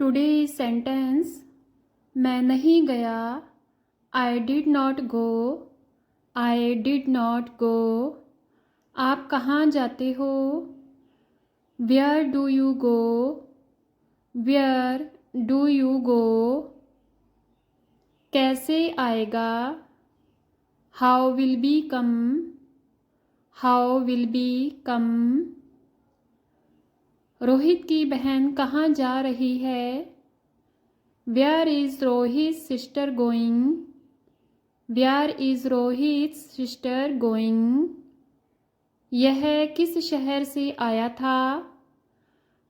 Today sentence मैं नहीं गया, I did not go, I did not go. आप कहाँ जाते हो, where do you go, where do you go. कैसे आएगा, how will be come, how will be come. Rohit की बहन कहाँ जा रही है, where is Rohit sister going, where is Rohit sister going. यह किस शहर से आया था,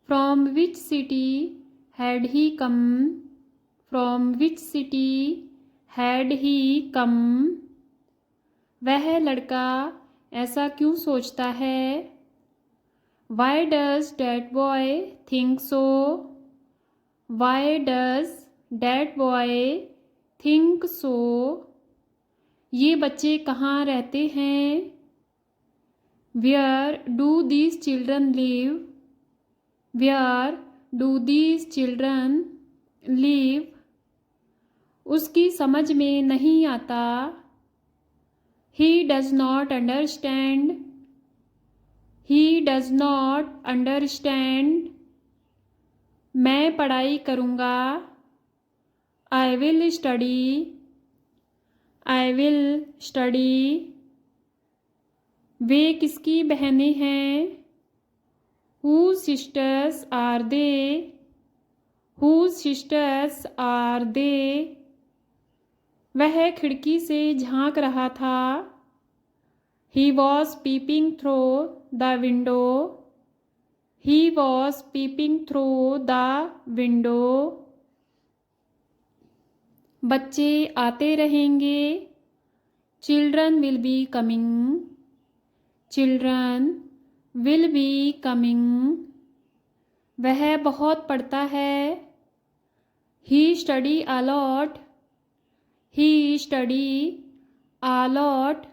from which city had he come, from which city had he come. वह लड़का ऐसा क्यों सोचता है, why does that boy think so, why does that boy think so. ये बच्चे कहाँ रहते हैं, where do these children live, where do these children live. उसकी समझ में नहीं आता, he does not understand, he does not understand. मैं पढ़ाई करूँगा, I will study, I will study. वे किसकी बहनें हैं, whose sisters are they, whose sisters are they। वह खिड़की से झांक रहा था, he was peeping through the window, he was peeping through the window। बच्चे आते रहेंगे, children will be coming, children will be coming। वह बहुत पढ़ता है, he study a lot, he study a lot।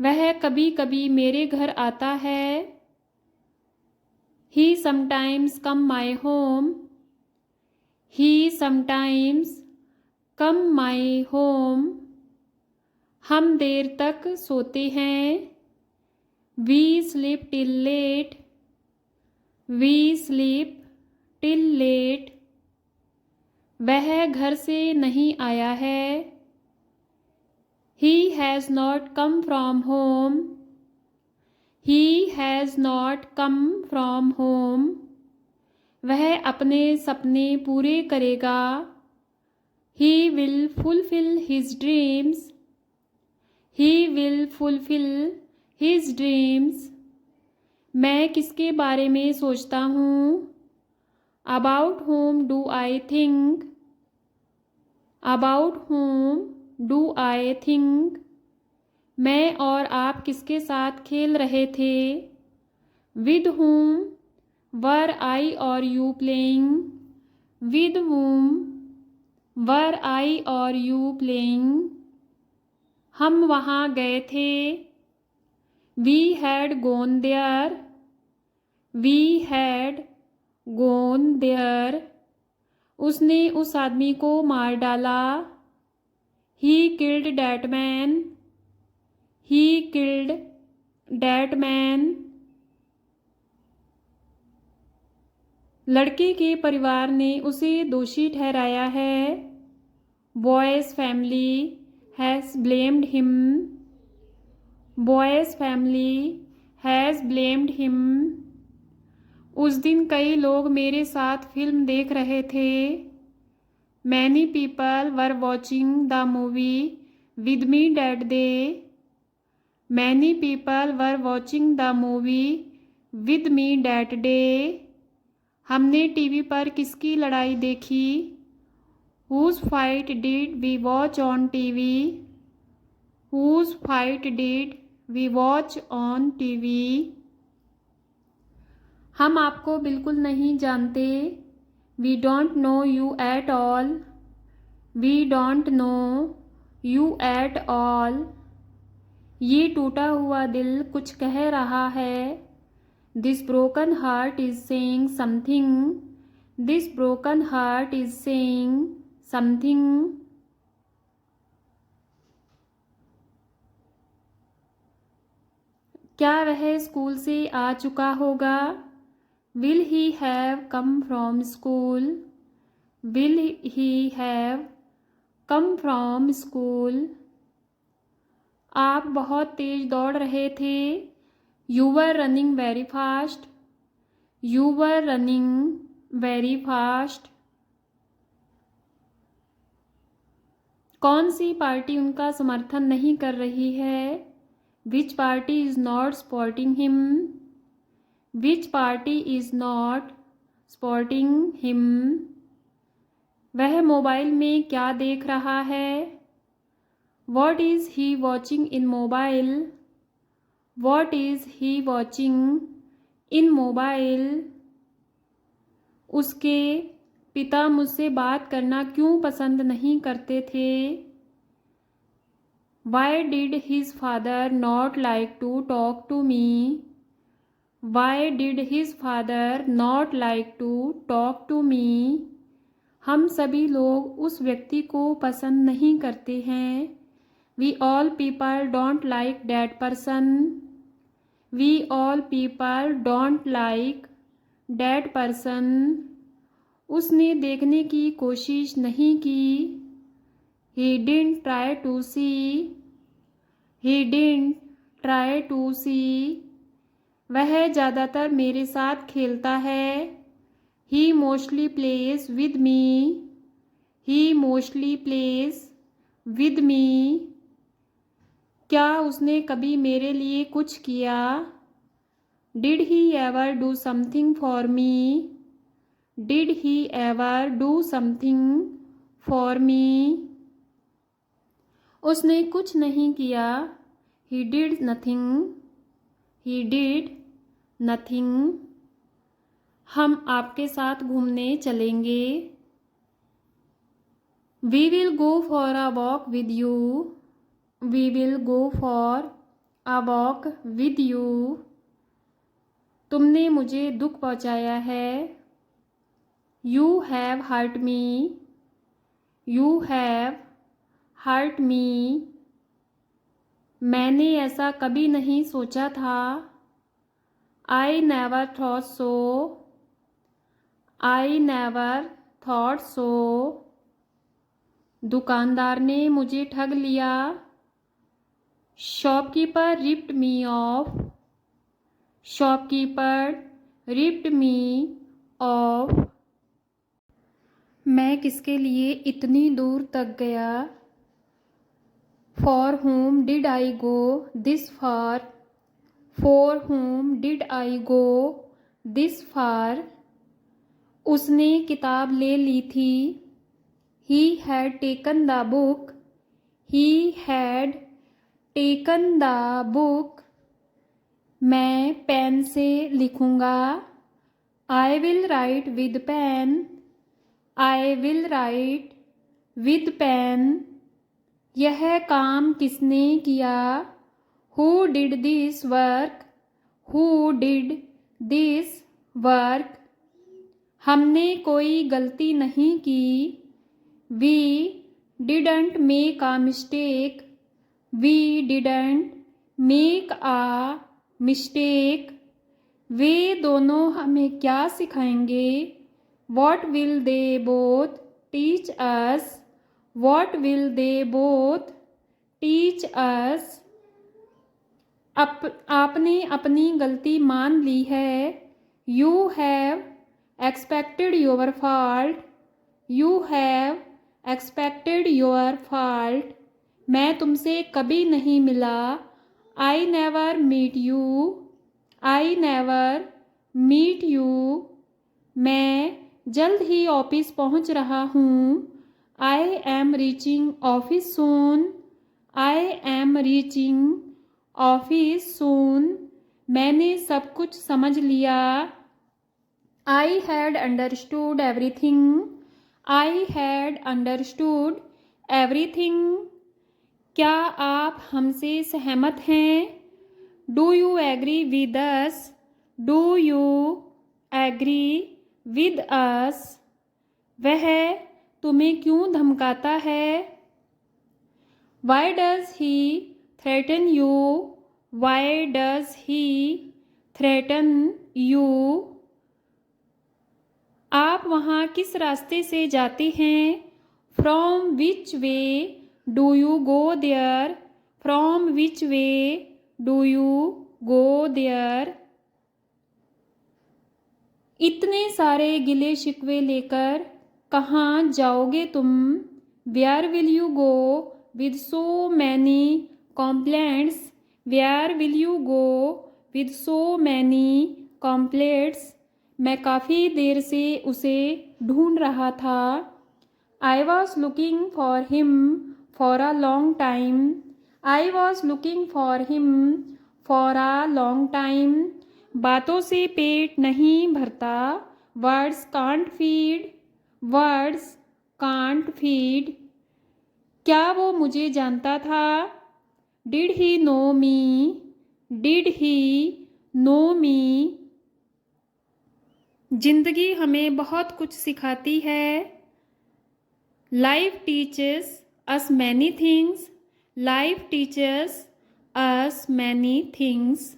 वह कभी कभी मेरे घर आता है, he sometimes come my home, he sometimes come my home। हम देर तक सोते हैं, we sleep till late, we sleep till late। वह घर से नहीं आया है, he has not come from home, he has not come from home। वह अपने सपने पूरे करेगा, he will fulfill his dreams, he will fulfill his dreams। मैं किसके बारे में सोचता हूँ, about whom do I think, about whom do I think। मैं और आप किसके साथ खेल रहे थे, with whom were I or you playing, with whom were I or you playing। हम वहाँ गए थे, we had gone there, we had gone there। उसने उस आदमी को मार डाला, he killed that man, he killed that man। लड़के के परिवार ने उसे दोषी ठहराया है, boys family has blamed him, boys family has blamed him. उस दिन कई लोग मेरे साथ फिल्म देख रहे थे, many people were watching the movie with me that day, many people were watching the movie with me that day. हमने टीवी पर किसकी लड़ाई देखी, whose fight did we watch on TV, whose fight did we watch on TV। हम आपको बिल्कुल नहीं जानते, we don't know you at all, we don't know you at all। ये टूटा हुआ दिल कुछ कह रहा है, this broken heart is saying something, this broken heart is saying something. क्या वह स्कूल से आ चुका होगा? Will he have come from school? Will he have come from school? आप बहुत तेज दौड़ रहे थे। You were running very fast. You were running very fast. कौन सी पार्टी उनका समर्थन नहीं कर रही है? विच party is not supporting him? Which party is not supporting him? वह मोबाइल में क्या देख रहा है? What is he watching in mobile? What is he watching in mobile? उसके पिता मुझसे बात करना क्यों पसंद नहीं करते थे? Why did his father not like to talk to me? Why did his father not like to talk to me? हम सभी लोग उस व्यक्ति को पसंद नहीं करते हैं। We all people don't like that person. We all people don't like that person. उसने देखने की कोशिश नहीं की। He didn't try to see. He didn't try to see. वह ज़्यादातर मेरे साथ खेलता है। He mostly plays with me. He mostly plays with me. क्या उसने कभी मेरे लिए कुछ किया? Did he ever do something for me? Did he ever do something for me? उसने कुछ नहीं किया। He did nothing. He did nothing. हम आपके साथ घूमने चलेंगे। We will go for a walk with you. We will go for a walk with you. तुमने मुझे दुख पहुंचाया है। You have hurt me. You have hurt me. मैंने ऐसा कभी नहीं सोचा था। I never thought so. I never thought so. दुकानदार ने मुझे ठग लिया। Shopkeeper ripped me off. Shopkeeper ripped me off. मैं किसके लिए इतनी दूर तक गया? For whom did I go this far? For whom did I go this far? उसने किताब ले ली थी। He had taken the book. He had taken the book. मैं पेन से लिखूँगा। I will write with pen. I will write with pen. यह काम किसने किया? Who did this work? Who did this work? हमने कोई गलती नहीं की। We didn't make a mistake. We didn't make a mistake. वे दोनों हमें क्या सिखाएंगे? What will they both teach us? What will they both teach us? आपने अपनी गलती मान ली है। You have accepted your fault. You have accepted your fault. मैं तुमसे कभी नहीं मिला। I never meet you. I never meet you. मैं जल्द ही ऑफिस पहुंच रहा हूँ। I am reaching office soon. I am reaching office soon. मैंने सब कुछ समझ लिया। I had understood everything. I had understood everything. क्या आप हमसे सहमत हैं? Do you agree with us? Do you agree with us. वह तुम्हें क्यों धमकाता है? Why does he threaten you? Why does he threaten you? आप वहाँ किस रास्ते से जाते हैं? From which way do you go there? From which way do you go there? इतने सारे गिले शिकवे लेकर कहाँ जाओगे तुम? Where will you go with so many complaints? Where will you go with so many complaints? मैं काफ़ी देर से उसे ढूंढ रहा था. I was looking for him for a long time. I was looking for him for a long time. बातों से पेट नहीं भरता. Words can't feed. Words can't feed. क्या वो मुझे जानता था? Did he know me? Did he know me? जिंदगी हमें बहुत कुछ सिखाती है. Life teaches us many things. Life teaches us many things.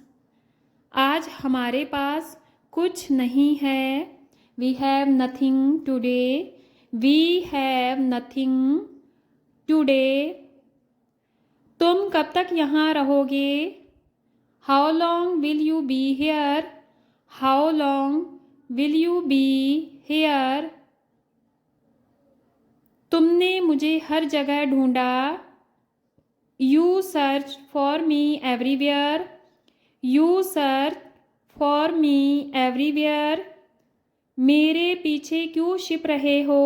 आज हमारे पास कुछ नहीं है. We have nothing today. We have nothing today. तुम कब तक यहाँ रहोगे? How long will you be here? How long will you be here? तुमने मुझे हर जगह ढूंढा. You searched for me everywhere. You searched for me everywhere. मेरे पीछे क्यों छिप रहे हो?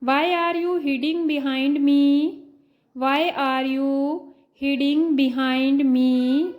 Why are you hiding behind me? Why are you hiding behind me?